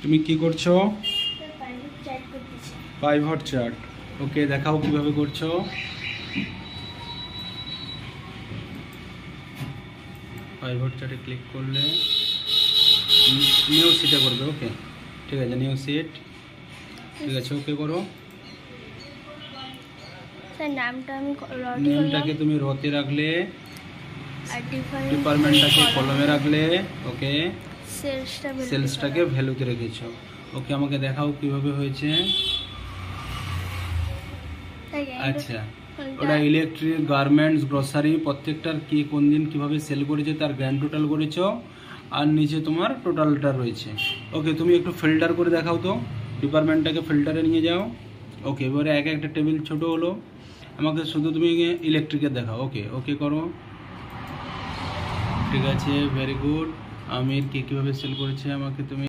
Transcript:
তুমি কি করছো? Pivot chart. ওকে, দেখাও কিভাবে করছো। পাইভট চার্টে ক্লিক করলে নিউ সিটে করবে। ওকে, ঠিক আছে, নিউ সিট। ঠিক আছে, ওকে করো। নেমটাকে তুমি রতে রাখলে, ডিপার্টমেন্টটাকে কলমে রাখলে। ওকে, সেলসটাকে ভ্যালুতে রেখেছো। ওকে, আমাকে দেখাও কিভাবে হয়েছে। আচ্ছা, ওটা ইলেকট্রিক, গার্মেন্টস, গ্রসারি প্রত্যেকটার কি কোন দিন কিভাবে সেল করেছে তার গ্র্যান্ড টোটাল করেছো, আর নিচে তোমার টোটালটা রয়েছে। ওকে, তুমি একটু ফিল্টার করে দেখাও তো, ডিপার্টমেন্টটাকে ফিল্টারে নিয়ে যাও। ওকে, এবারে এক একটা টেবিল ছোট হলো, আমাকে শুধু তুমি ইলেকট্রিকের দেখাও। ওকে, ওকে করো। ঠিক আছে, ভেরি গুড। আমির কে কীভাবে সেল করেছে আমাকে তুমি